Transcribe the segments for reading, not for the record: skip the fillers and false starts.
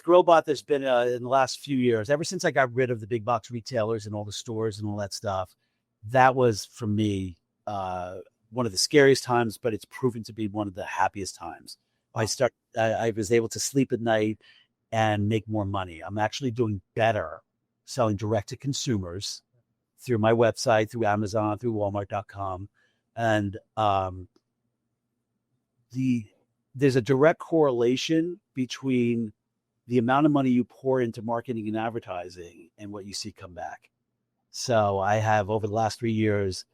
Grillbot, there's been in the last few years, ever since I got rid of the big box retailers and all the stores and all that stuff, that was for me one of the scariest times, but it's proven to be one of the happiest times. I was able to sleep at night and make more money. I'm actually doing better selling direct to consumers through my website, through Amazon, through Walmart.com. And there's a direct correlation between the amount of money you pour into marketing and advertising and what you see come back. So I have, over the last 3 years,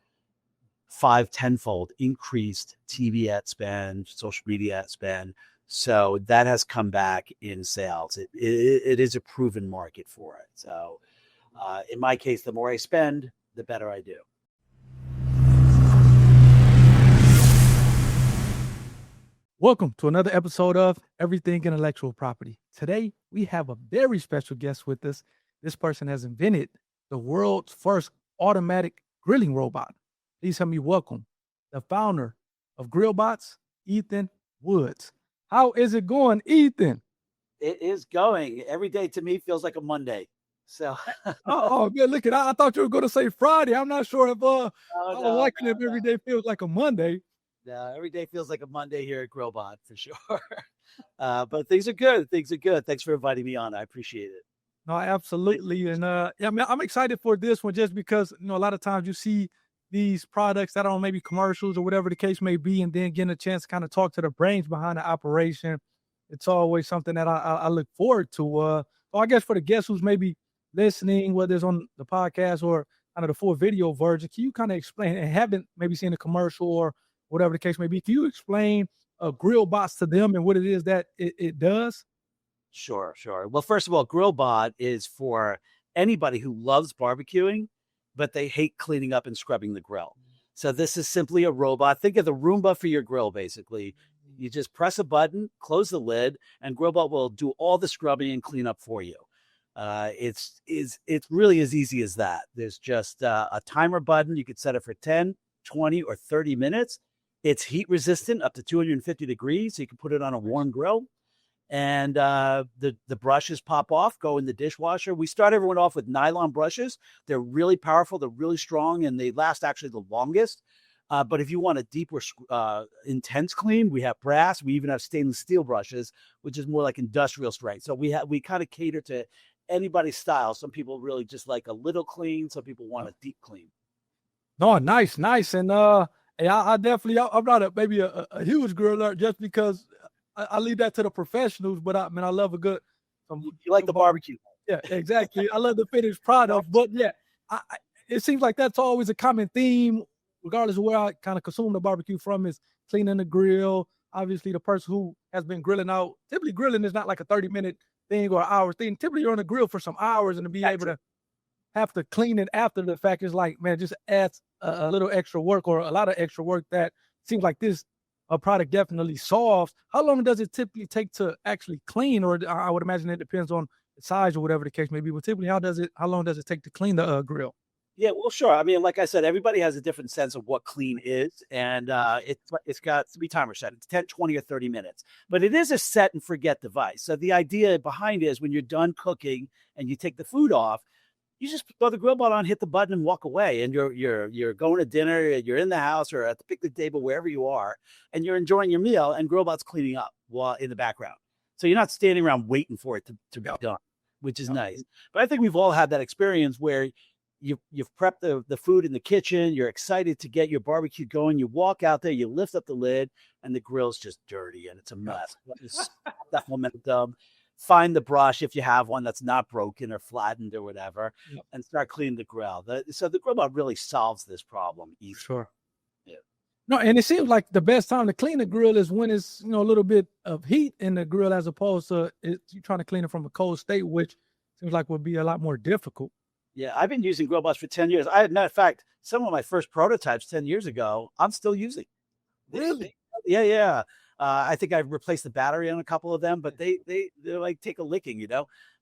5-10-fold increased TV ad spend, social media ad spend. So that has come back in sales. It is a proven market for it. So in my case, the more I spend, the better I do. Welcome to another episode of Everything Intellectual Property. Today, we have a very special guest with us. This person has invented the world's first automatic grilling robot. Please help me welcome the founder of Grillbots, Ethan Woods. How is it going, Ethan? It is going. Every day to me feels like a Monday. So, oh, man, look at I thought you were going to say Friday. I'm not sure if every day feels like a Monday. No, every day feels like a Monday here at Grillbot for sure. But things are good. Things are good. Thanks for inviting me on. I appreciate it. No, absolutely. And I'm excited for this one just because, a lot of times you see these products that are on maybe commercials or whatever the case may be, and then getting a chance to kind of talk to the brains behind the operation. It's always something that I look forward to. So I guess for the guests who's maybe listening, whether it's on the podcast or kind of the full video version, can you kind of explain, and haven't maybe seen a commercial or whatever the case may be, can you explain Grillbots to them and what it is that it does? Sure. Well, first of all, Grillbot is for anybody who loves barbecuing, but they hate cleaning up and scrubbing the grill. So this is simply a robot. Think of the Roomba for your grill, basically. You just press a button, close the lid, and Grillbot will do all the scrubbing and clean up for you. It's really as easy as that. There's just a timer button. You could set it for 10, 20, or 30 minutes. It's heat resistant up to 250 degrees. So you can put it on a warm grill, and the brushes pop off, go in the dishwasher. We start everyone off with nylon brushes. They're really powerful. They're really strong, and they last actually the longest. But if you want a deeper, intense clean, we have brass. We even have stainless steel brushes, which is more like industrial strength. So we kind of cater to anybody's style. Some people really just like a little clean. Some people want a deep clean. No, nice. And I definitely, I'm not maybe a huge griller just because I leave that to the professionals, but I love a good. You like the barbecue. Yeah, exactly. I love the finished product, but yeah, it seems like that's always a common theme, regardless of where I kind of consume the barbecue from, is cleaning the grill. Obviously, the person who has been grilling out, typically grilling is not like a 30-minute thing or an hour thing. Typically, you're on the grill for some hours, and to be able to have to clean it after the fact is like, man, just adds a little extra work or a lot of extra work that seems like this product definitely solves. How long does it typically take to actually clean? Or I would imagine it depends on the size or whatever the case may be. But typically, how long does it take to clean the grill? Yeah, well, sure. I mean, like I said, everybody has a different sense of what clean is. And it's got 3 timers set. It's 10, 20, or 30 minutes. But it is a set and forget device. So the idea behind it is when you're done cooking and you take the food off, you just throw the Grillbot on, hit the button, and walk away. And you're going to dinner, you're in the house or at the picnic table, wherever you are, and you're enjoying your meal, and Grillbot's cleaning up while in the background. So you're not standing around waiting for it to be done, which is nice. But I think we've all had that experience where you've prepped the food in the kitchen, you're excited to get your barbecue going, you walk out there, you lift up the lid, and the grill's just dirty and it's a mess. That momentum. Find the brush if you have one that's not broken or flattened or whatever, and start cleaning the grill. So the Grillbot really solves this problem easily. Sure. Yeah. No, and it seems like the best time to clean the grill is when it's a little bit of heat in the grill, as opposed to you're trying to clean it from a cold state, which seems like would be a lot more difficult. Yeah, I've been using Grillbots for 10 years. Matter of fact, some of my first prototypes 10 years ago, I'm still using. Really? Yeah. I think I've replaced the battery on a couple of them, but they like take a licking,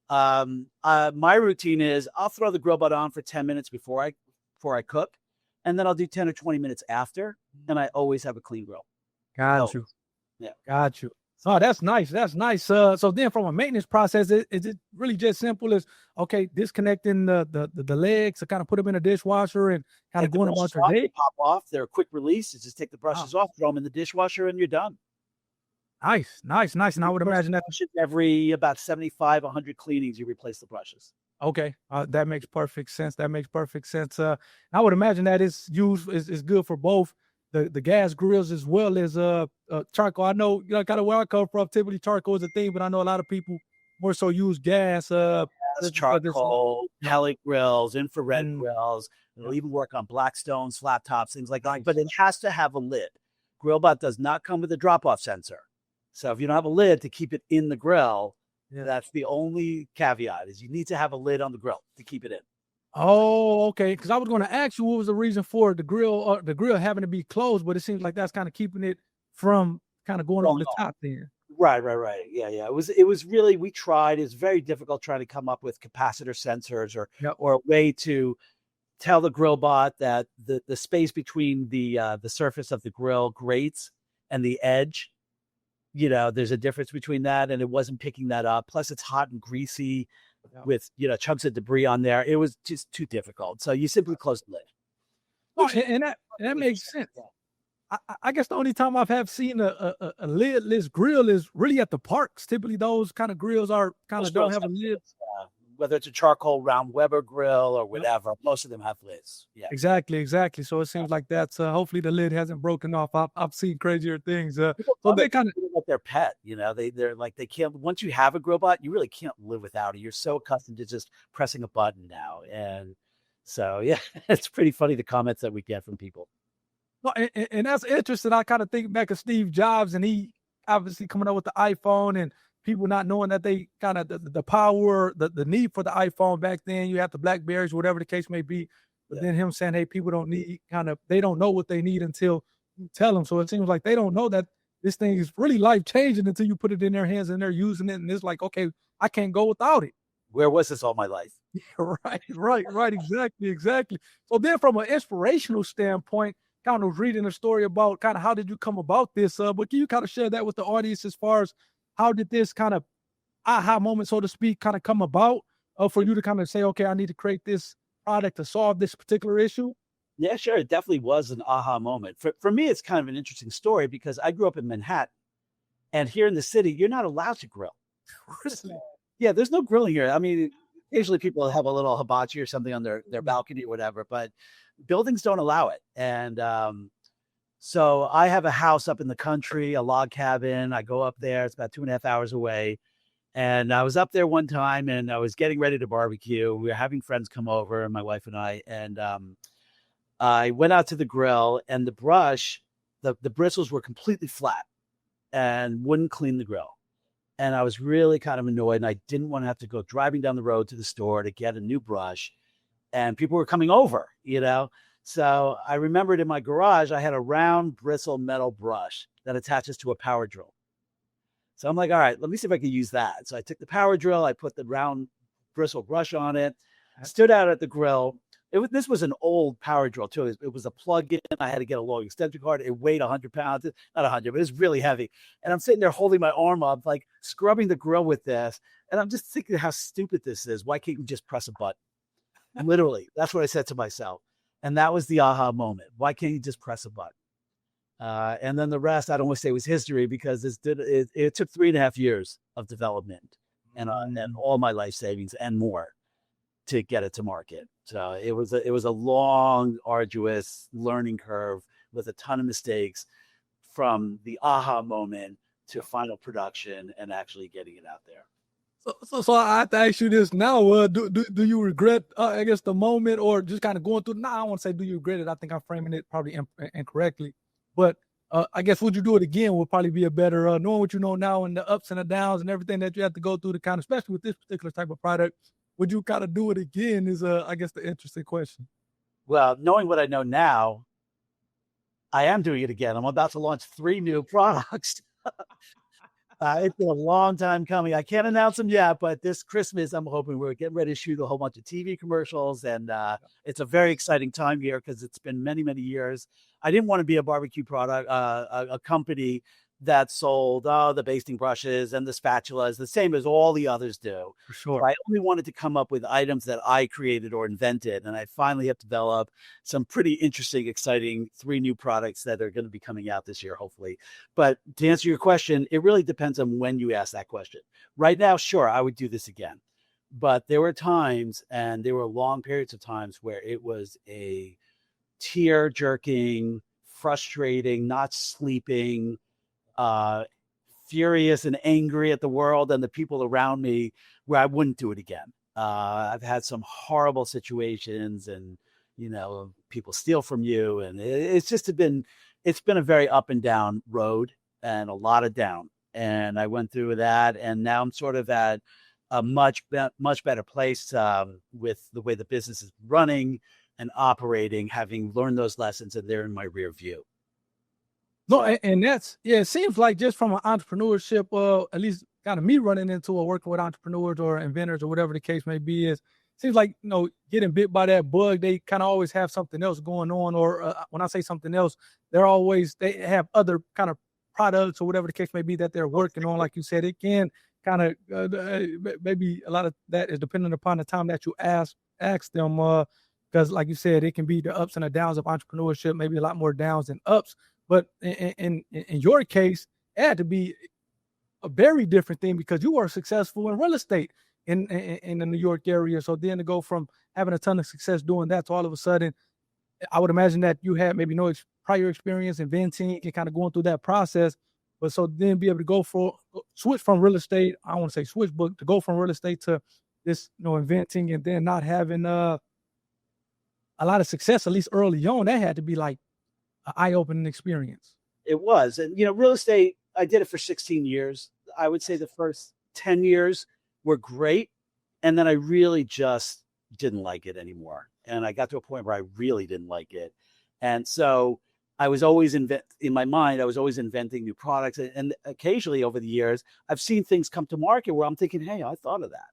My routine is I'll throw the Grillbot on for 10 minutes before I cook, and then I'll do 10 or 20 minutes after, and I always have a clean grill. Got you. Yeah. Got you. Oh, that's nice. That's nice. So then from a maintenance process, is it really just simple as, okay, disconnecting the legs to kind of put them in a dishwasher and kind of Take the going brushes about your off, they day? pop off. They're a quick release. You just take the Wow. brushes off, throw them in the dishwasher, and you're done. Nice, nice, nice. And I would imagine that. Every about 75, 100 cleanings, you replace the brushes. Okay, that makes perfect sense. That makes perfect sense. I would imagine that it's used is good for both the gas grills as well as charcoal. I know, kind of where I come from. Typically, charcoal is a thing, but I know a lot of people more so use gas. As For this. charcoal, Yep. pellet grills, infrared Mm, grills. It'll yep. even work on black stones, flat tops, things like that. Nice. But it has to have a lid. Grillbot does not come with a drop-off sensor. So if you don't have a lid to keep it in the grill, Yeah. that's the only caveat is you need to have a lid on the grill to keep it in. Oh, okay. Because I was going to ask you what was the reason for the grill having to be closed, but it seems like that's kind of keeping it from kind of going over Rolling the off. top there. Right. Yeah. It was really, we tried. It's very difficult trying to come up with capacitor sensors Yep. or a way to tell the Grillbot that the space between the surface of the grill grates and the edge, there's a difference between that, and it wasn't picking that up. Plus, it's hot and greasy Yep. with chunks of debris on there. It was just too difficult. So you simply close the lid. Oh, and that makes sense. I guess the only time have seen a lidless grill is really at the parks. Typically, those kind of grills are kind of don't have a lid. Whether it's a charcoal round Weber grill or Yep. whatever, most of them have lids. Yeah. Exactly. So it seems like that's hopefully the lid hasn't broken off. I've seen crazier things. People So love they it. kind of Like their pet, they're like, they can't, once you have a Grillbot, you really can't live without it. You're so accustomed to just pressing a button now. And so, yeah, it's pretty funny the comments that we get from people. no, and that's interesting. I kind of think back of Steve Jobs, and he obviously coming up with the iPhone, and people not knowing that they kind of the power, the need for the iPhone back then. You have the Blackberries, whatever the case may be. But then him saying, "Hey, people don't need they don't know what they need until you tell them." So it seems like they don't know that this thing is really life changing until you put it in their hands and they're using it, and it's like, okay, I can't go without it. Where was this all my life? Right. Exactly. So then, from an inspirational standpoint, kind of reading a story about kind of how did you come about this? But can you kind of share that with the audience as far as how did this kind of aha moment, so to speak, kind of come about for you to kind of say, okay, I need to create this product to solve this particular issue? Yeah, sure. It definitely was an aha moment. For me, it's kind of an interesting story because I grew up in Manhattan, and here in the city, you're not allowed to grill. Yeah, there's no grilling here. I mean, occasionally people have a little hibachi or something on their balcony or whatever, but buildings don't allow it. And so I have a house up in the country, a log cabin. I go up there. It's about 2.5 hours away. And I was up there one time and I was getting ready to barbecue. We were having friends come over, my wife and I, and I went out to the grill, and the brush, the bristles were completely flat and wouldn't clean the grill. And I was really kind of annoyed, and I didn't want to have to go driving down the road to the store to get a new brush. And people were coming over. So I remembered in my garage, I had a round bristle metal brush that attaches to a power drill. So I'm like, all right, let me see if I can use that. So I took the power drill, I put the round bristle brush on it, stood out at the grill. This was an old power drill too. It was a plug-in. I had to get a long extension cord. It weighed 100 pounds, not 100, but it was really heavy. And I'm sitting there holding my arm up, like scrubbing the grill with this. And I'm just thinking how stupid this is. Why can't you just press a button? Literally, that's what I said to myself. And that was the aha moment. Why can't you just press a button? And then the rest, I don't want to say was history because it took 3.5 years of development and all my life savings and more to get it to market. So it was a long, arduous learning curve with a ton of mistakes from the aha moment to final production and actually getting it out there. So I have to ask you this now. Do you regret, I guess, the moment, or just kind of going through? I don't want to say do you regret it. I think I'm framing it probably incorrectly. But I guess would you do it again would probably be a better, knowing what you know now and the ups and the downs and everything that you have to go through to kind of, especially with this particular type of product. Would you kind of do it again is, I guess, the interesting question. Well, knowing what I know now, I am doing it again. I'm about to launch 3 new products. It's been a long time coming. I can't announce them yet, but this Christmas, I'm hoping we're getting ready to shoot a whole bunch of TV commercials. And it's a very exciting time here because it's been many, many years. I didn't want to be a barbecue product, a company that sold the basting brushes and the spatulas, the same as all the others do. For sure. So I only wanted to come up with items that I created or invented. And I finally have developed some pretty interesting, exciting 3 new products that are going to be coming out this year, hopefully. But to answer your question, it really depends on when you ask that question. Right now, sure, I would do this again. But there were times, and there were long periods of times where it was a tear jerking, frustrating, not sleeping, furious and angry at the world and the people around me, where I wouldn't do it again. I've had some horrible situations, and people steal from you, and it's been a very up and down road, and a lot of down. And I went through that, and now I'm sort of at a much better place with the way the business is running and operating, having learned those lessons, and they're in my rear view. No, and that's, it seems like just from an entrepreneurship, at least kind of me running into or working with entrepreneurs or inventors or whatever the case may be, seems like, getting bit by that bug, they kind of always have something else going on. Or when I say something else, they have other kind of products or whatever the case may be that they're working on. Like you said, it can kind of, maybe a lot of that is dependent upon the time that you ask them, because like you said, it can be the ups and the downs of entrepreneurship, maybe a lot more downs than ups. But in your case, it had to be a very different thing because you were successful in real estate in the New York area. So then to go from having a ton of success doing that to all of a sudden, I would imagine that you had maybe no prior experience inventing and kind of going through that process. But so then be able to switch from real estate, I don't want to say switch, but to go from real estate to this, inventing, and then not having a lot of success, at least early on, that had to be like an eye-opening experience. It was. And, real estate, I did it for 16 years. I would say the first 10 years were great. And then I really just didn't like it anymore. And I got to a point where I really didn't like it. And so I was always in my mind, I was always inventing new products. And occasionally over the years, I've seen things come to market where I'm thinking, hey, I thought of that,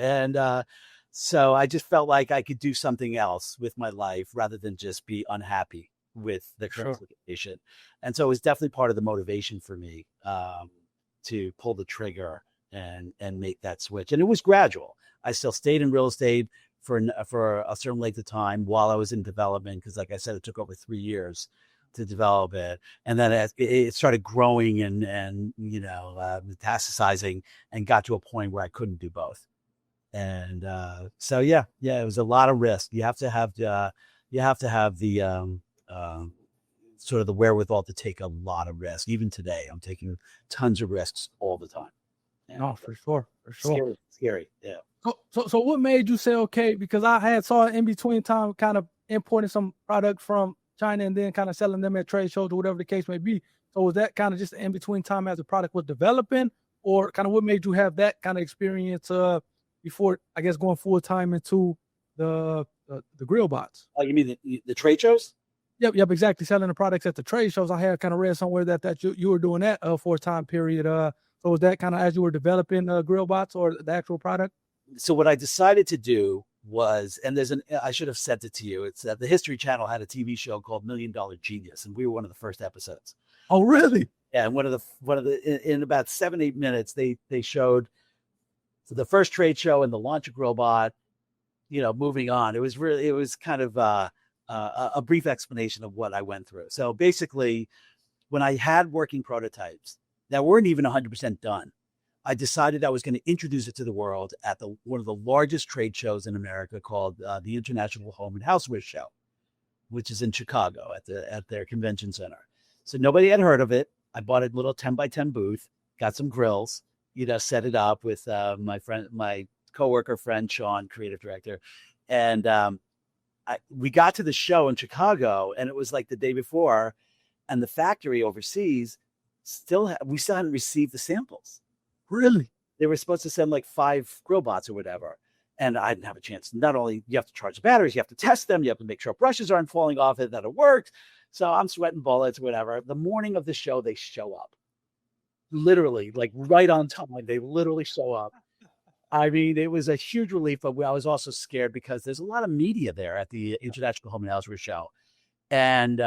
and so I just felt like I could do something else with my life rather than just be unhappy with the current situation. And so it was definitely part of the motivation for me to pull the trigger and make that switch. And it was gradual. I still stayed in real estate for a certain length of time while I was in development, because like I said, it took over 3 years to develop it. And then it started growing and metastasizing, and got to a point where I couldn't do both. And so it was a lot of risk. You have to have the sort of the wherewithal to take a lot of risk. Even today, I'm taking tons of risks all the time. No, for sure. Scary. Yeah. So what made you say, okay, because I had saw in between time kind of importing some product from China and then kind of selling them at trade shows or whatever the case may be. So was that kind of just in between time as the product was developing, or kind of what made you have that kind of experience before, I guess, going full time into the Grillbots? Oh, you mean the trade shows? Yep, exactly. Selling the products at the trade shows. I had kind of read somewhere that you were doing that for a time period. So was that kind of as you were developing Grillbots or the actual product? So what I decided to do was, and I should have sent it to you. It's that the History Channel had a TV show called $1 Million Genius, and we were one of the first episodes. Oh, really? Yeah, and in about 7-8 minutes, they showed the first trade show and the launch of Grillbot. Moving on. It was kind of a brief explanation of what I went through. So basically, when I had working prototypes that weren't even 100% done, I decided I was going to introduce it to the world at one of the largest trade shows in America called the International Home and Houseware Show, which is in Chicago at their convention center. So nobody had heard of it. I bought a little 10x10 booth, got some grills, set it up with my coworker friend, Sean, creative director. And we got to the show in Chicago, and it was like the day before, and the factory overseas we still hadn't received the samples. Really? They were supposed to send like 5 Grillbots or whatever. And I didn't have a chance. Not only you have to charge the batteries, you have to test them, you have to make sure brushes aren't falling off it, that it works. So I'm sweating bullets, whatever. The morning of the show, they show up. Literally, like right on time. They literally show up. I mean, it was a huge relief, but I was also scared because there's a lot of media there at the International Home and Houseware Show. And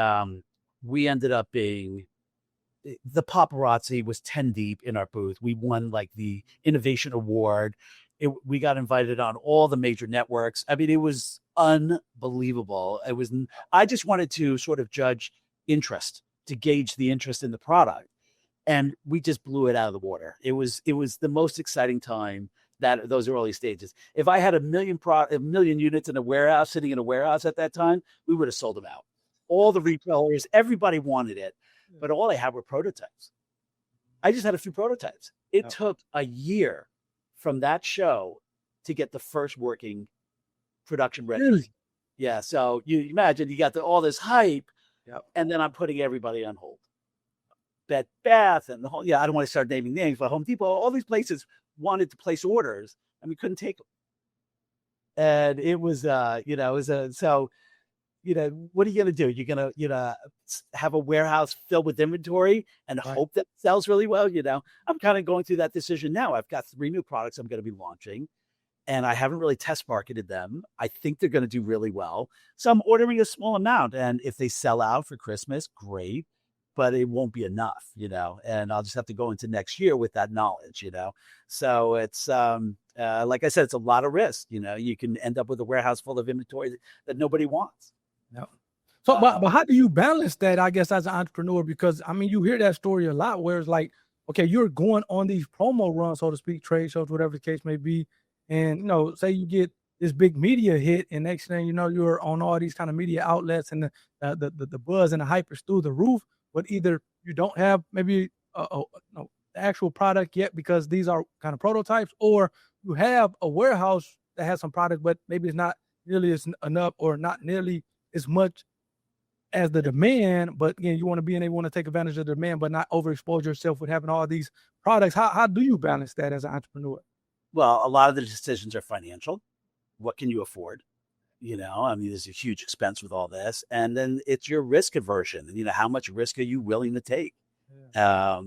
we ended up being the paparazzi was 10 deep in our booth. We won like the innovation award. We got invited on all the major networks. I mean, it was unbelievable. I just wanted to sort of judge interest, to gauge the interest in the product. And we just blew it out of the water. It was the most exciting time, that those early stages. If I had a million units in a warehouse, sitting in a warehouse at that time, we would have sold them out. All the retailers, everybody wanted it, but all I had were prototypes. I just had a few prototypes. It took a year from that show to get the first working production ready. Really? Yeah. So you imagine you got all this hype, and then I'm putting everybody on hold. Bed Bath and the whole, I don't want to start naming names, but Home Depot, all these places wanted to place orders and we couldn't take them. And it was, so, what are you going to do? You're going to, have a warehouse filled with inventory and hope that it sells really well. I'm kind of going through that decision now. I've got 3 new products I'm going to be launching and I haven't really test marketed them. I think they're going to do really well. So I'm ordering a small amount. And if they sell out for Christmas, great. But it won't be enough, and I'll just have to go into next year with that knowledge, So it's, like I said, it's a lot of risk. You can end up with a warehouse full of inventory that nobody wants. Yeah. So, but how do you balance that, I guess, as an entrepreneur? Because, I mean, you hear that story a lot where it's like, okay, you're going on these promo runs, so to speak, trade shows, whatever the case may be. And, say you get this big media hit and next thing you know, you're on all these kind of media outlets and the buzz and the hype is through the roof. But either you don't have maybe the actual product yet because these are kind of prototypes, or you have a warehouse that has some product, but maybe it's not nearly as enough or not nearly as much as the demand. But again, you want to take advantage of the demand, but not overexpose yourself with having all these products. How do you balance that as an entrepreneur? Well, a lot of the decisions are financial. What can you afford? There's a huge expense with all this. And then it's your risk aversion. How much risk are you willing to take? Yeah.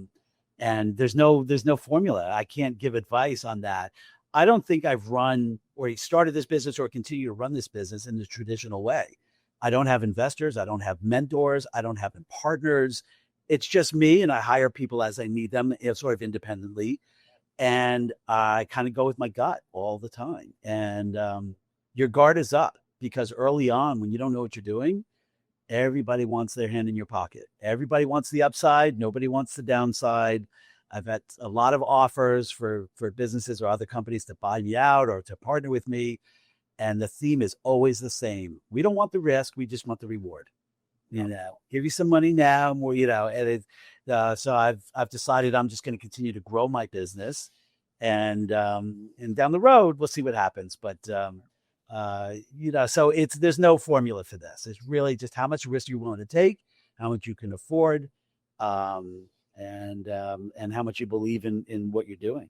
And there's no formula. I can't give advice on that. I don't think I've run or started this business or continue to run this business in the traditional way. I don't have investors. I don't have mentors. I don't have partners. It's just me, and I hire people as I need them, sort of independently. And I kind of go with my gut all the time. And your guard is up. Because early on, when you don't know what you're doing, everybody wants their hand in your pocket. Everybody wants the upside. Nobody wants the downside. I've had a lot of offers for businesses or other companies to buy me out or to partner with me. And the theme is always the same. We don't want the risk. We just want the reward. Give you some money now, more, and so I've decided I'm just going to continue to grow my business and down the road, we'll see what happens. But, so there's no formula for this. It's really just how much risk you're willing to take, how much you can afford, and how much you believe in what you're doing,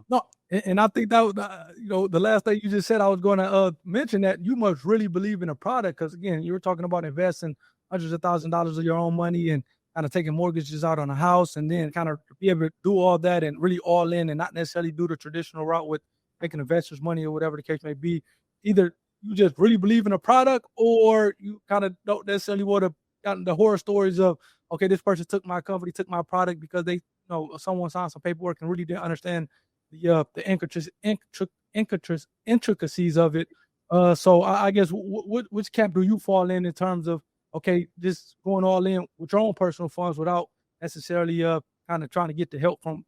No, and I think that, the last thing you just said, I was going to mention that you must really believe in a product. Cause again, you were talking about investing hundreds of $1,000s of your own money and kind of taking mortgages out on a house and then kind of be able to do all that and really all in and not necessarily do the traditional route with making investors money or whatever the case may be. Either you just really believe in a product or you kind of don't necessarily want to got the horror stories of, okay, this person took my company, took my product because they, someone signed some paperwork and really didn't understand the intricacies of it. So I guess which camp do you fall in terms of, okay, just going all in with your own personal funds without necessarily kind of trying to get the help from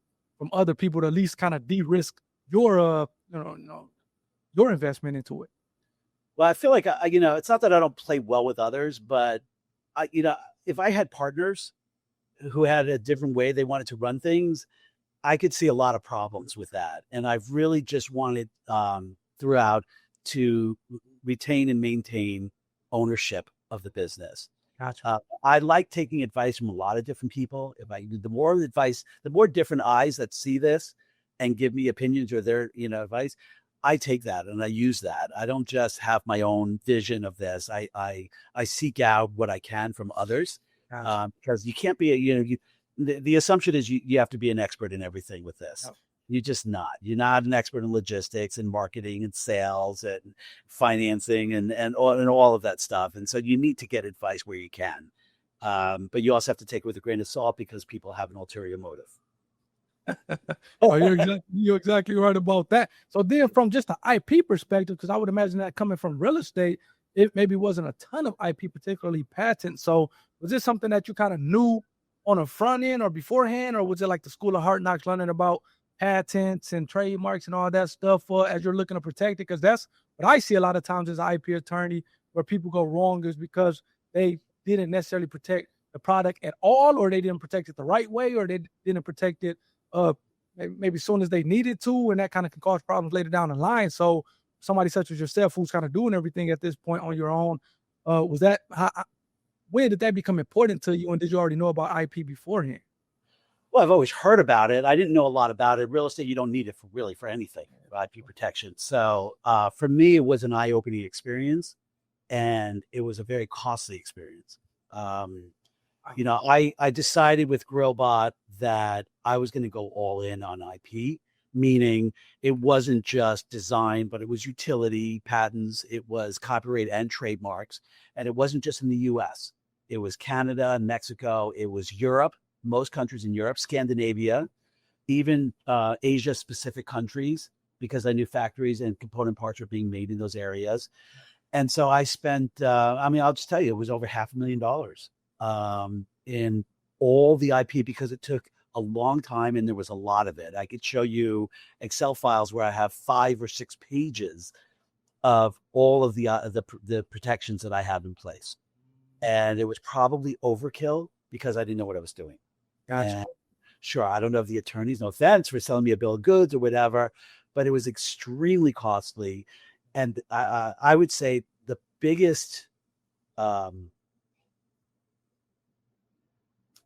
other people to at least kind of de-risk your your investment into it? Well, I feel like it's not that I don't play well with others, but if I had partners who had a different way they wanted to run things, I could see a lot of problems with that. And I've really just wanted throughout to retain and maintain ownership of the business. Gotcha. I like taking advice from a lot of different people. The more advice, the more different eyes that see this and give me opinions or their, advice, I take that and I use that. I don't just have my own vision of this. I seek out what I can from others. Gotcha. Because you can't be, the assumption is you have to be an expert in everything with this. Oh. You're just not. You're not an expert in logistics and marketing and sales and financing and all of that stuff. And so you need to get advice where you can. But you also have to take it with a grain of salt because people have an ulterior motive. Oh, you're exactly right about that. So then from just the IP perspective, because I would imagine that coming from real estate, it maybe wasn't a ton of IP, particularly patents. So was this something that you kind of knew on the front end or beforehand, or was it like the school of hard knocks learning about patents and trademarks and all that stuff as you're looking to protect it? Because that's what I see a lot of times as an IP attorney where people go wrong is because they didn't necessarily protect the product at all, or they didn't protect it the right way, or they didn't protect it maybe as soon as they needed to, and that kind of can cause problems later down the line. So somebody such as yourself, who's kind of doing everything at this point on your own, when did that become important to you, and did you already know about IP beforehand? Well, I've always heard about it. I didn't know a lot about it. Real estate, you don't need it for anything, IP protection. So for me, it was an eye-opening experience, and it was a very costly experience. I decided with Grillbot that I was going to go all in on IP, meaning it wasn't just design, but it was utility, patents, it was copyright and trademarks. And it wasn't just in the US. It was Canada and Mexico. It was Europe, most countries in Europe, Scandinavia, even Asia-specific countries, because I knew factories and component parts were being made in those areas. And so I spent, I'll just tell you, it was over $500,000 in all the IP because it took a long time and there was a lot of it. I could show you Excel files where I have 5 or 6 pages of all of the protections that I have in place. And it was probably overkill because I didn't know what I was doing. Gotcha. And sure, I don't know if the attorneys, no offense, for selling me a bill of goods or whatever, but it was extremely costly. And I would say the biggest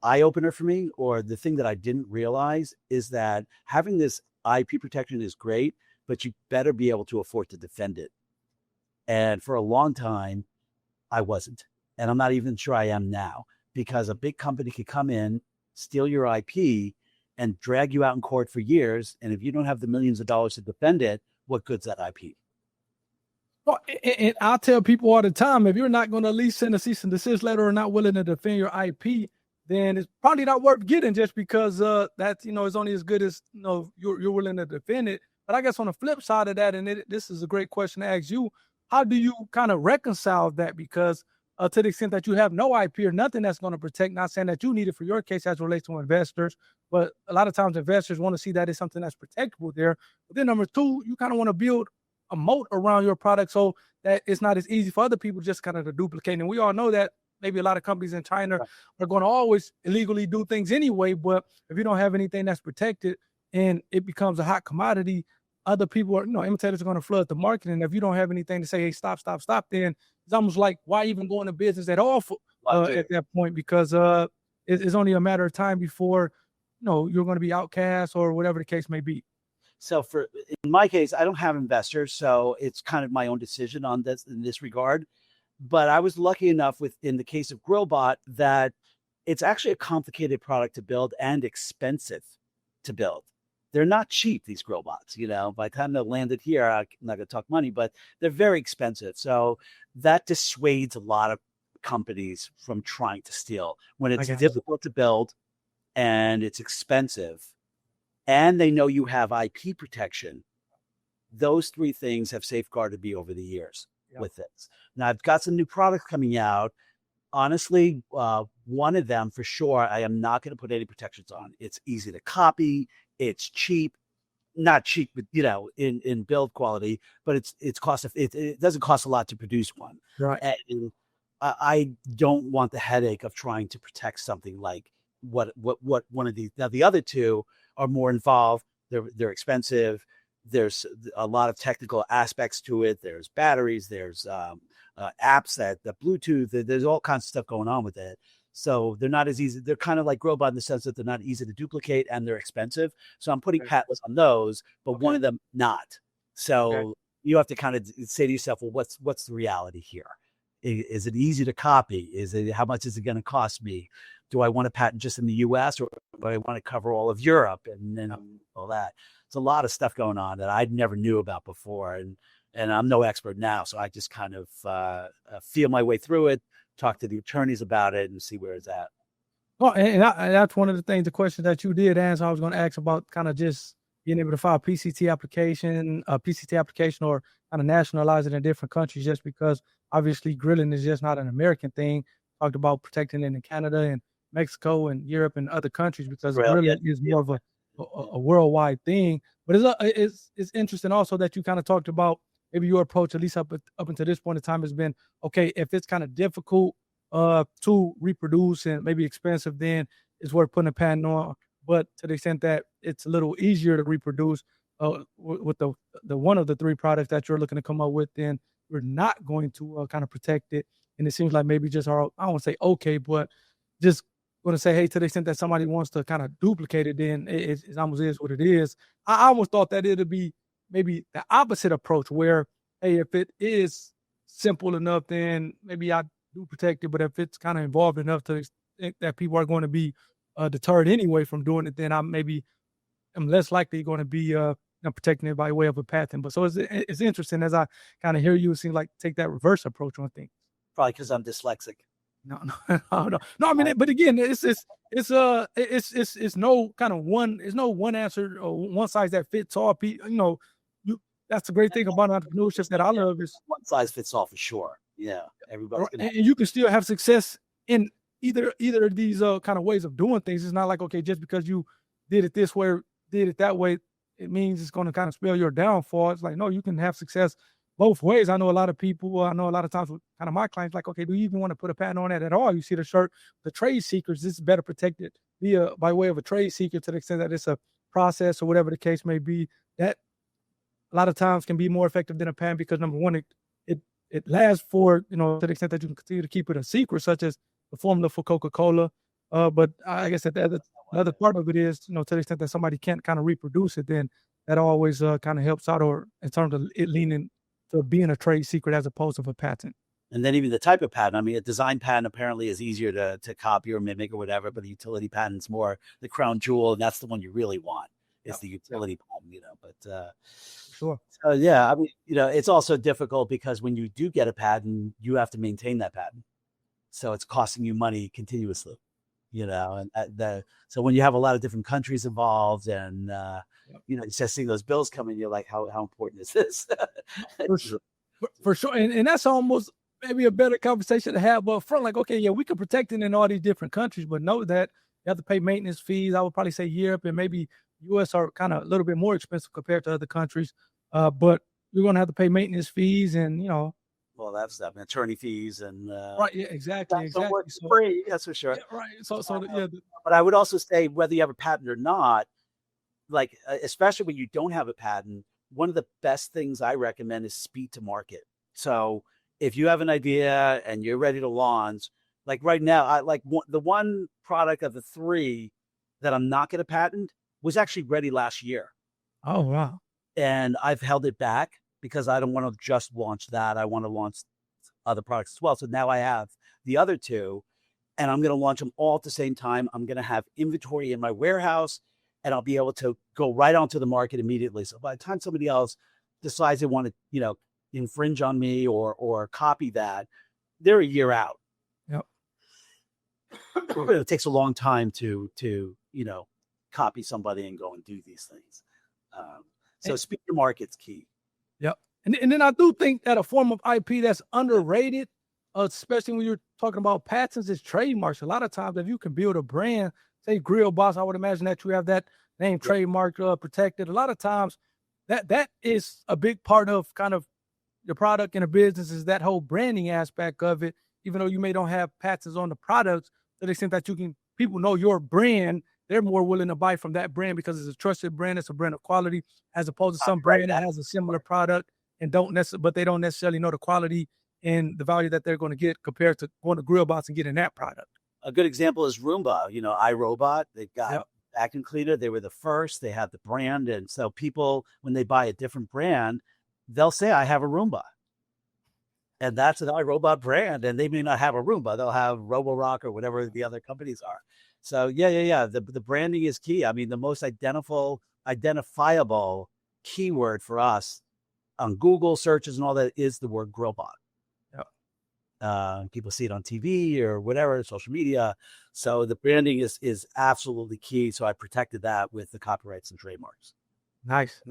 eye-opener for me, or the thing that I didn't realize, is that having this IP protection is great, but you better be able to afford to defend it. And for a long time, I wasn't. And I'm not even sure I am now, because a big company could come in, steal your IP, and drag you out in court for years. And if you don't have the millions of dollars to defend it, what good's that IP? Well, and I'll tell people all the time, if you're not going to at least send a cease and desist letter or not willing to defend your IP, then it's probably not worth getting, just because that's, it's only as good as, you're willing to defend it. But I guess on the flip side of that, and this is a great question to ask you, how do you kind of reconcile that? Because to the extent that you have no IP or nothing that's going to protect, not saying that you need it for your case as it relates to investors, but a lot of times investors want to see that it's something that's protectable there. But then number 2, you kind of want to build a moat around your product so that it's not as easy for other people just kind of to duplicate. And we all know that maybe a lot of companies in China are going to always illegally do things anyway, but if you don't have anything that's protected and it becomes a hot commodity, other people imitators are going to flood the market. And if you don't have anything to say, hey, stop, then it's almost like, why even go into business at all at that point? Because it's only a matter of time before, you're going to be outcast or whatever the case may be. So in my case, I don't have investors, so it's kind of my own decision in this regard. But I was lucky enough in the case of Grillbot that it's actually a complicated product to build and expensive to build. They're not cheap, these Grillbots. By the time they landed here, I'm not going to talk money, but they're very expensive. So that dissuades a lot of companies from trying to steal when it's difficult to build and it's expensive, and they know you have IP protection. Those 3 things have safeguarded me over the years with this. Now I've got some new products coming out. Honestly, one of them for sure, I am not going to put any protections on. It's easy to copy. It's cheap, not cheap, but in build quality, but it doesn't cost a lot to produce one. Right. And I don't want the headache of trying to protect something like what one of these. Now the other 2 are more involved. They're expensive. There's a lot of technical aspects to it. There's batteries. There's apps the Bluetooth. There's all kinds of stuff going on with it. So they're not as easy. They're kind of like Grillbot in the sense that they're not easy to duplicate and they're expensive. So I'm putting patents on those, but one of them not. So you have to kind of say to yourself, well, what's the reality here? Is it easy to copy? How much is it going to cost me? Do I want a patent just in the US, or do I want to cover all of Europe and then all that? It's a lot of stuff going on that I never knew about before. And I'm no expert now. So I just kind of feel my way through it, talk to the attorneys about it and see where it's at. Oh, and that's one of the things, the question that you did answer. I was going to ask about kind of just being able to file a PCT application or kind of nationalize it in different countries, just because obviously grilling is just not an American thing. Talked about protecting it in Canada and Mexico and Europe and other countries, because grilling is more of a worldwide thing. But it's interesting also that you kind of talked about maybe your approach, at least up until this point in time, has been, okay, if it's kind of difficult to reproduce and maybe expensive, then it's worth putting a patent on. But to the extent that it's a little easier to reproduce with the one of the three products that you're looking to come up with, then we're not going to kind of protect it. And it seems like maybe just I don't want to say okay, but just going to say, hey, to the extent that somebody wants to kind of duplicate it, then it almost is what it is. I almost thought that it'd be maybe the opposite approach, where, hey, if it is simple enough, then maybe I do protect it. But if it's kind of involved enough to think that people are going to be deterred anyway from doing it, then I'm less likely going to be protecting it by way of a patent. But so it's interesting, as I kind of hear you, it seems like take that reverse approach on things. Probably because I'm dyslexic. No. I mean, but again, it's no kind of one. There's no one answer or one size that fits all. That's the great thing about entrepreneurship that I love, is one size fits all for sure. Yeah, everybody's and you can still have success in either of these kind of ways of doing things. It's not like, okay, just because you did it this way or did it that way, it means it's going to kind of spell your downfall. It's like, no, you can have success both ways. I know a lot of people, a lot of times with kind of my clients, like, okay, do you even want to put a patent on that at all? You see the shirt, the trade secrets, this is better protected by way of a trade secret, to the extent that it's a process or whatever the case may be. That a lot of times can be more effective than a patent, because number one, it lasts for, to the extent that you can continue to keep it a secret, such as the formula for Coca-Cola. But I guess that the other part of it is, to the extent that somebody can't kind of reproduce it, then that always kind of helps out, or in terms of it leaning to being a trade secret as opposed to a patent. And then even the type of patent. I mean, a design patent apparently is easier to copy or mimic or whatever, but a utility patent's more the crown jewel, and that's the one you really want. It's the utility patent, but sure. So yeah, I mean, it's also difficult because when you do get a patent, you have to maintain that patent. So it's costing you money continuously, and so when you have a lot of different countries involved, and just seeing those bills come in, you're like, how important is this? For sure. And that's almost maybe a better conversation to have up front. Like, okay, yeah, we can protect it in all these different countries, but know that you have to pay maintenance fees. I would probably say Europe and maybe US are kind of a little bit more expensive compared to other countries. But you're going to have to pay maintenance fees and, well, that's stuff, attorney fees and right. Yeah, exactly. So free, that's for sure. Yeah, right. But I would also say, whether you have a patent or not, like, especially when you don't have a patent, one of the best things I recommend is speed to market. So if you have an idea and you're ready to launch, like right now, the one product of the three that I'm not going to patent was actually ready last year. Oh, wow. And I've held it back because I don't want to just launch that. I want to launch other products as well. So now I have the other two, and I'm going to launch them all at the same time. I'm going to have inventory in my warehouse, and I'll be able to go right onto the market immediately. So by the time somebody else decides they want to, infringe on me or copy that, they're a year out. Yep. It takes a long time to copy somebody and go and do these things. So speed to market's key. Yep. And then I do think that a form of IP that's underrated, especially when you're talking about patents, is trademarks. A lot of times, if you can build a brand, say Grillbots, I would imagine that you have that name trademark protected. A lot of times that is a big part of kind of your product in a business, is that whole branding aspect of it. Even though you may don't have patents on the products, to the extent that people know your brand, they're more willing to buy from that brand because it's a trusted brand. It's a brand of quality, as opposed to some brand that has a similar product and but they don't necessarily know the quality and the value that they're going to get compared to going to Grillbots and getting that product. A good example is Roomba. iRobot. They've got vacuum cleaner. They were the first. They have the brand, and so people, when they buy a different brand, they'll say, "I have a Roomba," and that's an iRobot brand. And they may not have a Roomba; they'll have Roborock or whatever the other companies are. So yeah. The branding is key. I mean, the most identifiable keyword for us on Google searches and all that is the word Grillbot. People see it on TV or whatever, social media. So the branding is absolutely key. So I protected that with the copyrights and trademarks. Nice.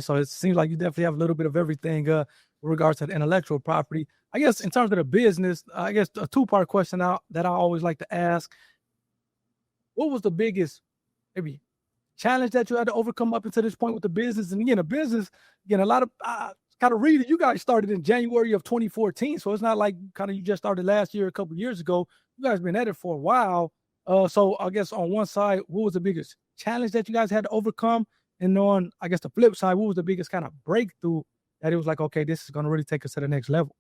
So it seems like you definitely have a little bit of everything with regards to the intellectual property. I guess in terms of the business, I guess a two-part question that I always like to ask. What was the biggest maybe challenge that you had to overcome up until this point with the business? And again, a lot of kind of reading, you guys started in January of 2014. So it's not like kind of you just started last year, a couple of years ago. You guys been at it for a while. So I guess on one side, what was the biggest challenge that you guys had to overcome? And on, I guess, the flip side, what was the biggest kind of breakthrough that it was like, okay, this is going to really take us to the next level?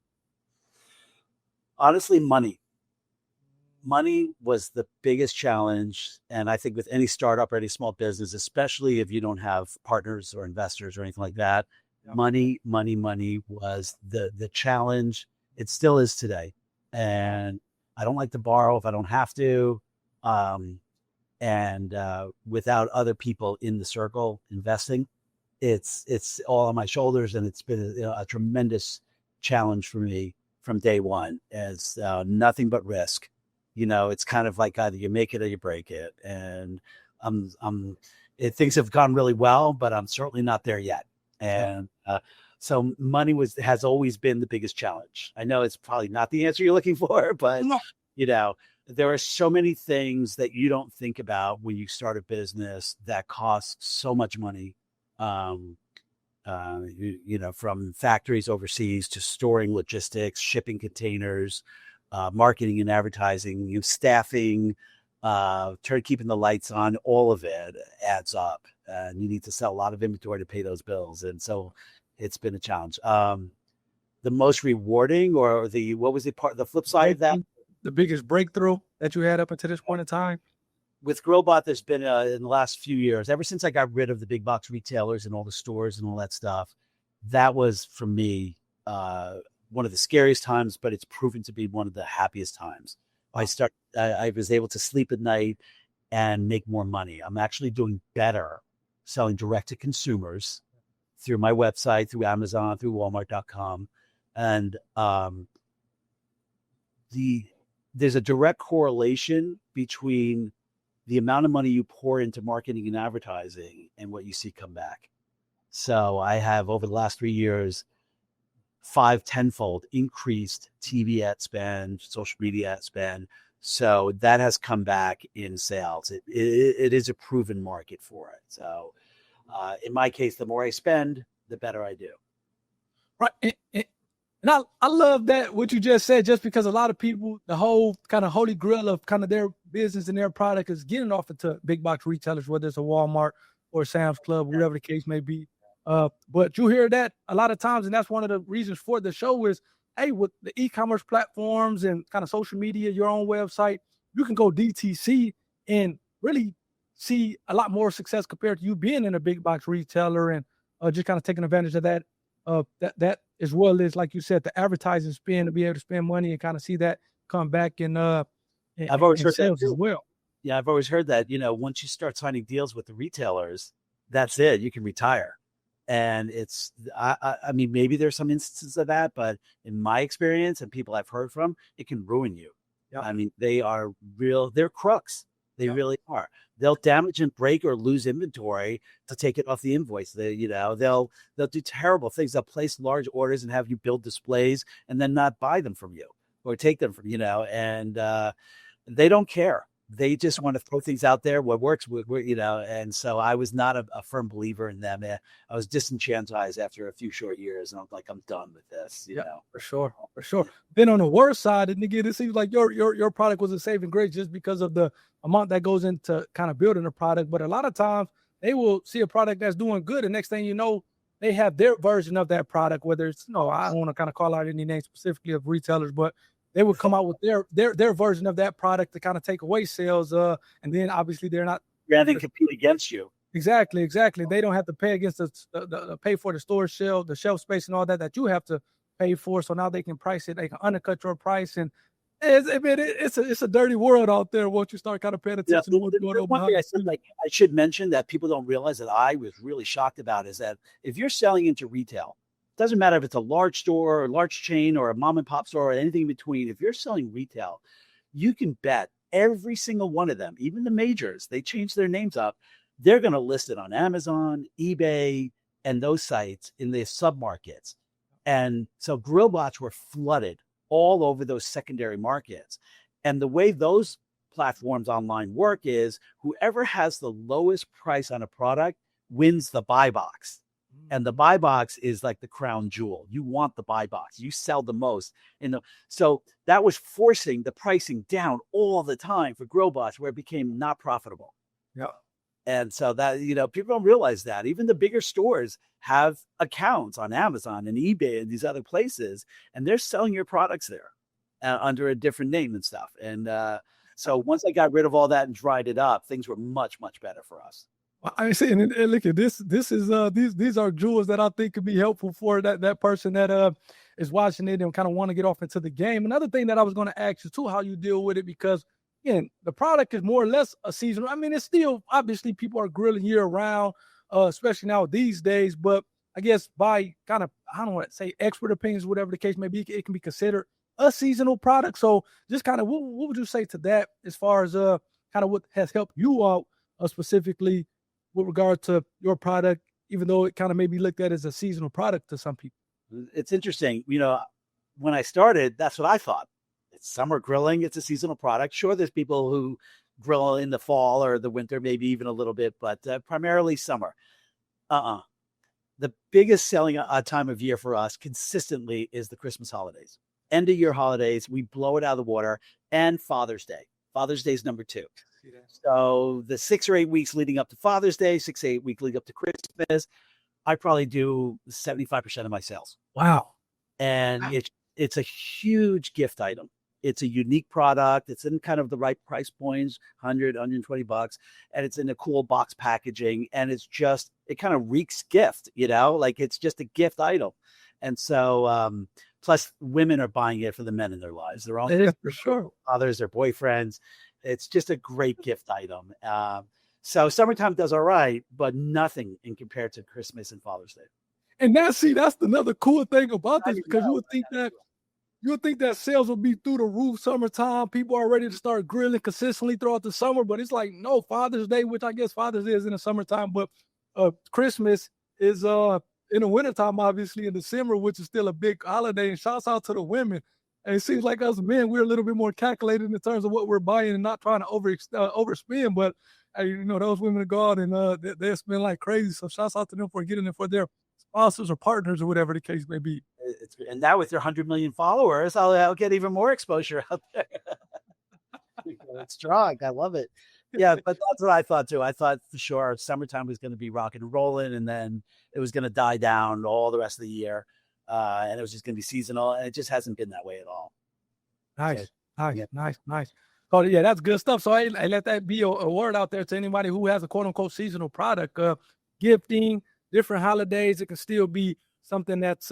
Honestly, money. Money was the biggest challenge. And I think with any startup or any small business, especially if you don't have partners or investors or anything like that, money was the challenge. It still is today. And I don't like to borrow if I don't have to. And without other people in the circle investing, it's all on my shoulders. And it's been a tremendous challenge for me from day one, as nothing but risk. It's kind of like either you make it or you break it. And things have gone really well, but I'm certainly not there yet. And so money has always been the biggest challenge. I know it's probably not the answer you're looking for, but there are so many things that you don't think about when you start a business that cost so much money. From factories overseas to storing logistics, shipping containers, marketing and advertising, staffing, keeping the lights on, all of it adds up. And you need to sell a lot of inventory to pay those bills. And so it's been a challenge. The most rewarding, or the flip side of that? The biggest breakthrough that you had up until this point in time? With Grillbot, there's been in the last few years, ever since I got rid of the big box retailers and all the stores and all that stuff, that was, for me, one of the scariest times, but it's proven to be one of the happiest times. I was able to sleep at night and make more money. I'm actually doing better selling direct to consumers through my website, through Amazon, through Walmart.com. And there's a direct correlation between the amount of money you pour into marketing and advertising and what you see come back. So I have, over the last 3 years, 5-10-fold increased TV ad spend, social media ad spend. So that has come back in sales. It is a proven market for it. So in my case, the more I spend, the better I do. Right. And I love that, what you just said, just because a lot of people, the whole kind of holy grail of kind of their business and their product is getting off into big box retailers, whether it's a Walmart or Sam's Club, whatever the case may be. But you hear that a lot of times, and that's one of the reasons for the show is, hey, with the e-commerce platforms and kind of social media, your own website, you can go DTC and really see a lot more success compared to you being in a big box retailer, and just kind of taking advantage of that. That as well as, like you said, the advertising spend, to be able to spend money and kind of see that come back in I've always heard sales that as well. Yeah, I've always heard that, once you start signing deals with the retailers, that's it. You can retire. And I mean, maybe there's some instances of that, but in my experience and people I've heard from, it can ruin you. Yep. I mean, they're crooks. They really are. They'll damage and break or lose inventory to take it off the invoice. They'll do terrible things. They'll place large orders and have you build displays and then not buy them from you or take them from, and they don't care. They just want to throw things out there, what works, and so I was not a firm believer in them. I was disenchanted after a few short years, and I'm like, I'm done with this, For sure. Then on the worst side, and again, it seems like your product was a saving grace just because of the amount that goes into kind of building a product. But a lot of times they will see a product that's doing good, and next thing you know, they have their version of that product, whether it's, I don't want to kind of call out any names specifically of retailers, but they would come out with their version of that product to kind of take away sales. And then obviously they're not rather than compete against you. Exactly. They don't have to pay against the pay for the store shelf, the shelf space and all that you have to pay for. So now they can price it. They can undercut your price. And it's a dirty world out there once you start kind of paying attention to what's going on. One thing I should mention that people don't realize that I was really shocked about is that if you're selling into retail, Doesn't matter if it's a large store or a large chain or a mom and pop store or anything in between. If you're selling retail, you can bet every single one of them, even the majors, they change their names up. They're going to list it on Amazon, eBay, and those sites in the submarkets. And so Grillbots were flooded all over those secondary markets. And the way those platforms online work is whoever has the lowest price on a product wins the buy box. And the buy box is like the crown jewel. You want the buy box. You sell the most. So that was forcing the pricing down all the time for Grillbots, where it became not profitable. Yeah. And so that, people don't realize that. Even the bigger stores have accounts on Amazon and eBay and these other places, and they're selling your products there under a different name and stuff. And so once I got rid of all that and dried it up, things were much, much better for us. I see, and look at this. This is these are jewels that I think could be helpful for that person that is watching it and kind of want to get off into the game. Another thing that I was going to ask you too, how you deal with it, because again, the product is more or less a seasonal. I mean, it's still obviously people are grilling year round, especially now these days. But I guess by kind of, I don't want to say expert opinions, whatever the case may be, it can be considered a seasonal product. So just kind of what would you say to that as far as kind of what has helped you out specifically with regard to your product, even though it kind of may be looked at as a seasonal product to some people? It's interesting. When I started, that's what I thought. It's summer grilling. It's a seasonal product. Sure, there's people who grill in the fall or the winter, maybe even a little bit, but primarily summer. The biggest selling time of year for us consistently is the Christmas holidays. End of year holidays, we blow it out of the water, and Father's Day. Father's Day is number 2. So the 6 or 8 weeks leading up to Father's Day, 6 or 8 weeks leading up to Christmas, I probably do 75% of my sales. Wow. And it's a huge gift item. It's a unique product. It's in kind of the right price points, $100, $120, and it's in a cool box packaging. And it kind of reeks gift, like it's just a gift item. And so, plus women are buying it for the men in their lives. They're all for sure. Fathers, their boyfriends. It's just a great gift item. So summertime does all right, but nothing in compared to Christmas and Father's Day. And that's another cool thing about this, because you would think that sales will be through the roof summertime. People are ready to start grilling consistently throughout the summer, but it's like, no, Father's Day, which I guess Father's Day is in the summertime, but Christmas is in the wintertime, obviously in December, which is still a big holiday. And shouts out to the women. And it seems like us men, we're a little bit more calculated in terms of what we're buying and not trying to overspend. But those women go out and they spend like crazy. So shouts out to them for getting it for their sponsors or partners or whatever the case may be. And now with their 100 million followers, I'll get even more exposure out there. It's strong. I love it. Yeah, but that's what I thought too. I thought for sure summertime was going to be rocking and rolling, and then it was going to die down all the rest of the year. And it was just going to be seasonal, and it just hasn't been that way at all. Nice. So yeah, that's good stuff. So I let that be a word out there to anybody who has a quote unquote seasonal product. Gifting, different holidays, it can still be something that's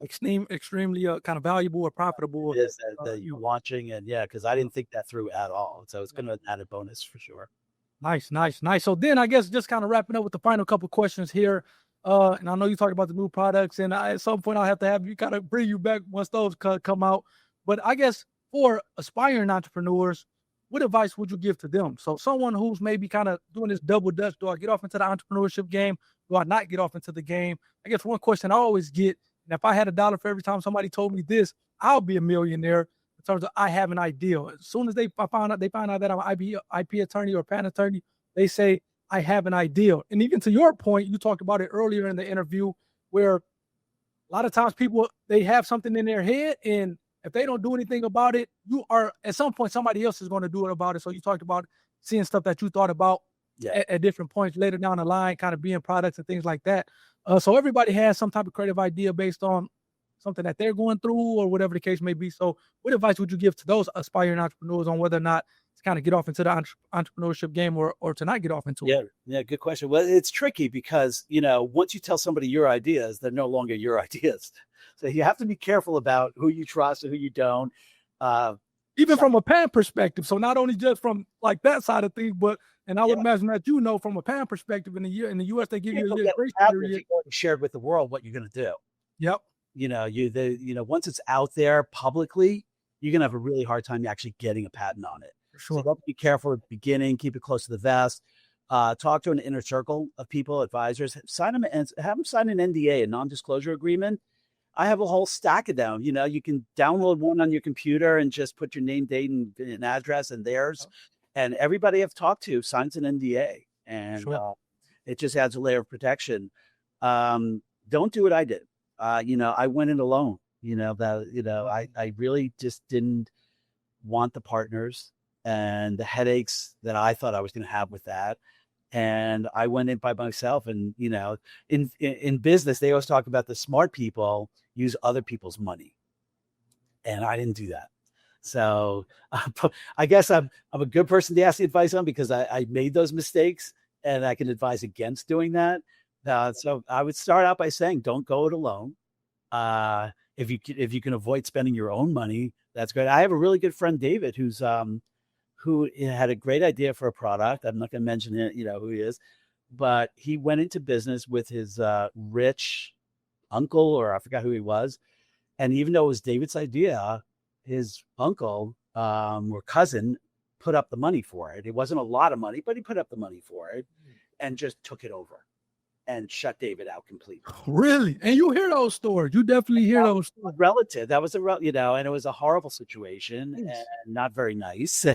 extremely kind of valuable or profitable. It is that you're watching, and because I didn't think that through at all. So it's going to add a bonus for sure. Nice. So then I guess just kind of wrapping up with the final couple questions here. And I know you talked about the new products, and at some point I'll have to have you kind of bring you back once those come out. But I guess for aspiring entrepreneurs, what advice would you give to them? So someone who's maybe kind of doing this double dutch, do I get off into the entrepreneurship game? Do I not get off into the game? I guess one question I always get, and if I had $1 for every time somebody told me this, I'll be a millionaire in terms of I have an idea. As soon as they find out that I'm an IP attorney or a patent attorney, they say, I have an idea. And even to your point, you talked about it earlier in the interview, where a lot of times people, they have something in their head, and if they don't do anything about it, at some point, somebody else is going to do it about it. So you talked about seeing stuff that you thought about at different points later down the line, kind of being products and things like that. So everybody has some type of creative idea based on something that they're going through or whatever the case may be. So what advice would you give to those aspiring entrepreneurs on whether or not to kind of get off into the entrepreneurship game or to not get off into it? Yeah, good question. Well, it's tricky because, once you tell somebody your ideas, they're no longer your ideas. So you have to be careful about who you trust and who you don't. Even from a patent perspective. So not only just from like that side of things, but, and I would imagine that, from a patent perspective in the US, they give you a registration period. You've already shared with the world what you're going to do. Yep. Once it's out there publicly, you're gonna have a really hard time actually getting a patent on it. For So sure. you have to be careful at the beginning, keep it close to the vest. Talk to an inner circle of people, advisors, sign them and have them sign an NDA, a non-disclosure agreement. I have a whole stack of them. You can download one on your computer and just put your name, date, and address and theirs. And everybody I've talked to signs an NDA, and Sure. it just adds a layer of protection. Don't do what I did. I went in alone. I really just didn't want the partners and the headaches that I thought I was going to have with that. And I went in by myself. And in business, they always talk about the smart people use other people's money, and I didn't do that. So I guess I'm a good person to ask the advice on, because I made those mistakes, and I can advise against doing that. So I would start out by saying, don't go it alone. If you can avoid spending your own money, that's great. I have a really good friend, David, who had a great idea for a product. I'm not going to mention it, who he is, but he went into business with his rich uncle, or I forgot who he was. And even though it was David's idea, his uncle or cousin put up the money for it. It wasn't a lot of money, but he put up the money for it and just took it over and shut David out completely. Really? And you hear those stories. You definitely hear those stories. Relative. That was and it was a horrible situation, Yes. and not very nice.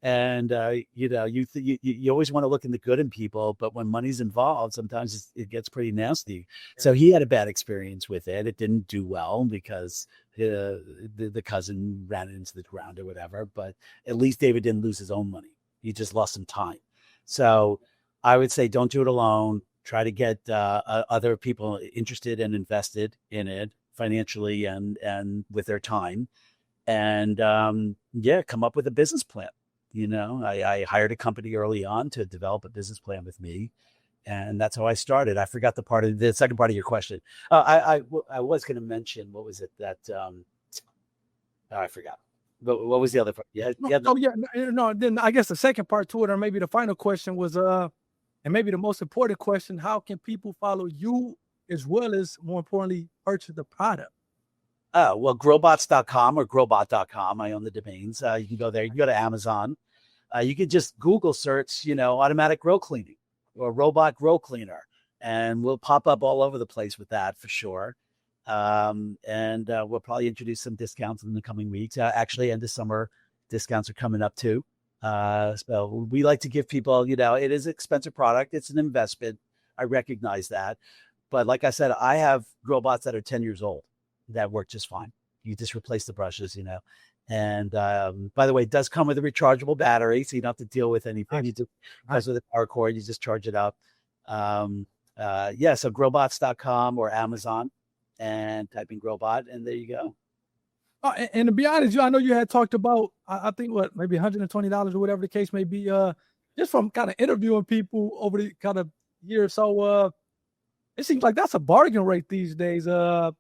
And you always want to look in the good in people, but when money's involved, sometimes it gets pretty nasty. So he had a bad experience with it. It didn't do well because the cousin ran it into the ground or whatever, but at least David didn't lose his own money. He just lost some time. So I would say, don't do it alone. Try to get other people interested and invested in it financially and with their time, and come up with a business plan. I hired a company early on to develop a business plan with me, and that's how I started. I forgot the second part of your question. I was going to mention, what was it that I forgot. But what was the other part? Then I guess the second part to it, or maybe the final question was and maybe the most important question: how can people follow you, as well as, more importantly, purchase the product? Oh, well, grillbots.com or grillbot.com. I own the domains. You can go there. You can go to Amazon. You can just Google search, automatic grill cleaning or robot grill cleaner, and we'll pop up all over the place with that for sure. And we'll probably introduce some discounts in the coming weeks. Actually, end of summer discounts are coming up too. So we like to give people, it is an expensive product. It's an investment. I recognize that. But like I said, I have Grillbots that are 10 years old that work just fine. You just replace the brushes, And by the way, it does come with a rechargeable battery, so you don't have to deal with anything. You just with a power cord, you just charge it up. So grillbots.com or Amazon, and type in Grillbot, and there you go. And to be honest, I know you had talked about, I think maybe $120 or whatever the case may be, just from kind of interviewing people over the kind of year or so. It seems like that's a bargain rate these days. I've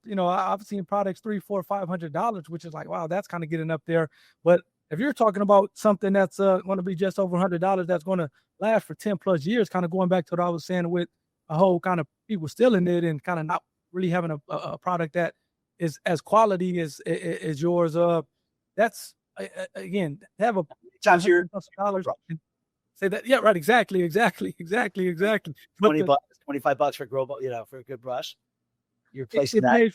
seen products $300, $400, $500, which is like, wow, that's kind of getting up there. But if you're talking about something that's going to be just over $100, that's going to last for 10 plus years, kind of going back to what I was saying with a whole kind of people stealing it and kind of not really having a product that is as quality as yours. That's again, have a times your dollars. Say that, yeah, right, exactly. $20, $25 for Grillbot, for a good brush. You're replacing that.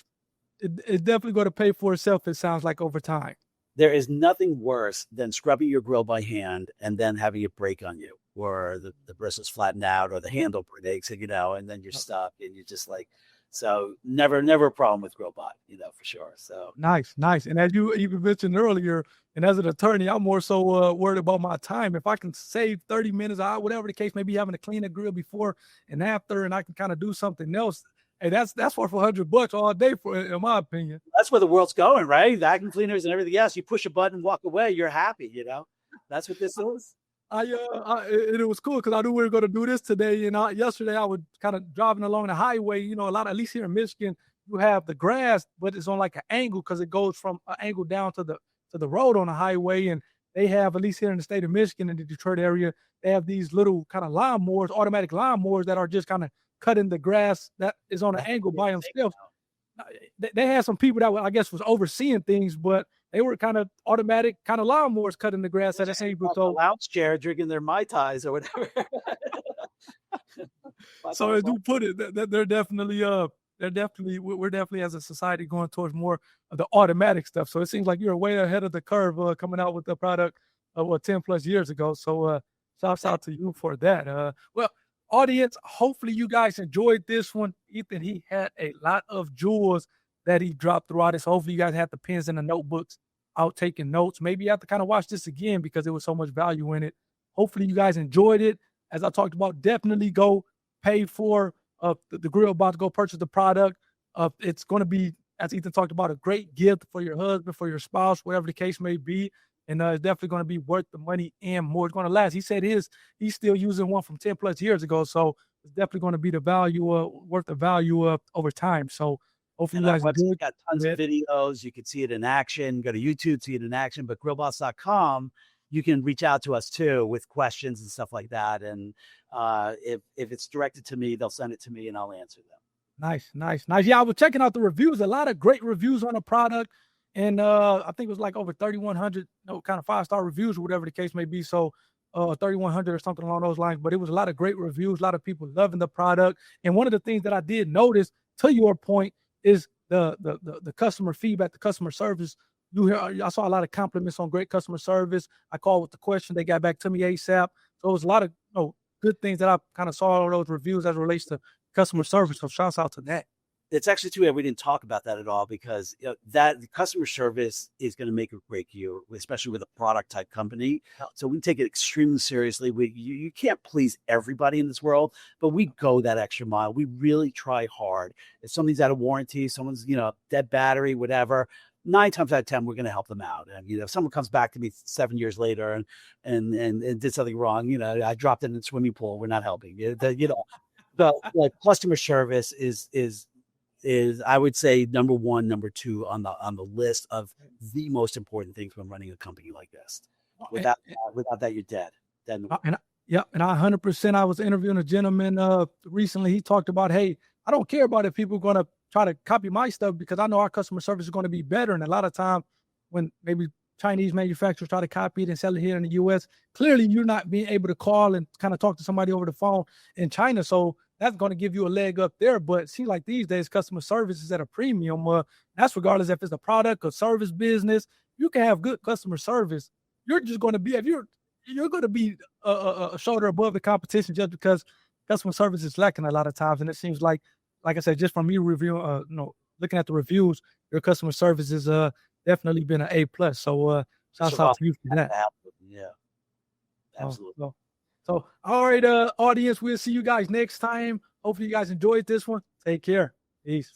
It's definitely going to pay for itself. It sounds like over time. There is nothing worse than scrubbing your grill by hand and then having it break on you, or the bristles flatten out, or the handle breaks, and then you're stuck, and you're just like. So never a problem with Grillbot, for sure. So nice. And as you even mentioned earlier, and as an attorney, I'm more so worried about my time. If I can save 30 minutes, whatever the case may be, having to clean a grill before and after, and I can kind of do something else. Hey, that's worth $100 all day, in my opinion. That's where the world's going, right? Vacuum cleaners and everything else. You push a button, walk away, you're happy. That's what this is. It was cool because I knew we were going to do this today. And yesterday I was kind of driving along the highway. At least here in Michigan, you have the grass, but it's on like an angle because it goes from an angle down to the road on the highway. And they have, at least here in the state of Michigan, in the Detroit area, they have these little kind of lawnmowers, automatic lawnmowers that are just kind of cutting the grass that is on an angle by themselves. they had some people that I guess was overseeing things, but they were kind of automatic, kind of lawnmowers cutting the grass at the same time. So lounge chair drinking their Mai Tais or whatever. So I do put it that they're definitely we're definitely as a society going towards more of the automatic stuff. So it seems like you're way ahead of the curve coming out with the product 10 plus years ago. So shouts out to you for that. Well, audience, hopefully you guys enjoyed this one. Ethan, he had a lot of jewels that he dropped throughout it. So hopefully you guys had the pens and the notebooks out taking notes. Maybe you have to kind of watch this again because there was so much value in it. Hopefully you guys enjoyed it. As I talked about, definitely go pay for the Grillbots, go purchase the product. It's going to be, as Ethan talked about, a great gift for your husband, for your spouse, whatever the case may be. And it's definitely going to be worth the money and more. It's going to last. He said he's still using one from 10 plus years ago. So it's definitely going to be the value, worth the value over time. So hopefully you guys got tons of videos. You can see it in action. Go to YouTube, see it in action. But grillbots.com, you can reach out to us too with questions and stuff like that. And if it's directed to me, they'll send it to me and I'll answer them. Nice. Yeah, I was checking out the reviews. A lot of great reviews on the product. And I think it was like over 3,100 kind of 5-star reviews or whatever the case may be. So 3,100 or something along those lines. But it was a lot of great reviews, a lot of people loving the product. And one of the things that I did notice, to your point, is the customer feedback, the customer service. I saw a lot of compliments on great customer service. I called with the question. They got back to me ASAP. So it was a lot of good things that I kind of saw in those reviews as it relates to customer service. So shouts out to that. It's actually too bad we didn't talk about that at all because that the customer service is going to make or break you, especially with a product type company. So we take it extremely seriously. You can't please everybody in this world, but we go that extra mile. We really try hard. If something's out of warranty, someone's dead battery, whatever, 9 times out of 10 we're going to help them out. And if someone comes back to me 7 years later and did something wrong, I dropped it in the swimming pool, we're not helping. The customer service is I would say number 1, number 2 on the list of the most important things when running a company like this. Without that, you're dead. And I 100%. I was interviewing a gentleman recently. He talked about, hey, I don't care about if people are going to try to copy my stuff because I know our customer service is going to be better. And a lot of time when maybe Chinese manufacturers try to copy it and sell it here in the U.S., clearly you're not being able to call and kind of talk to somebody over the phone in China. So that's going to give you a leg up there. But it seems like these days customer service is at a premium. That's regardless if it's a product or service business. You can have good customer service. You're just going to be, you're going to be a shoulder above the competition just because customer service is lacking a lot of times. And it seems like I said, just from me reviewing, looking at the reviews, your customer service has definitely been an A+. So shout out to you for that. Yeah, absolutely. So, all right, audience, we'll see you guys next time. Hopefully you guys enjoyed this one. Take care. Peace.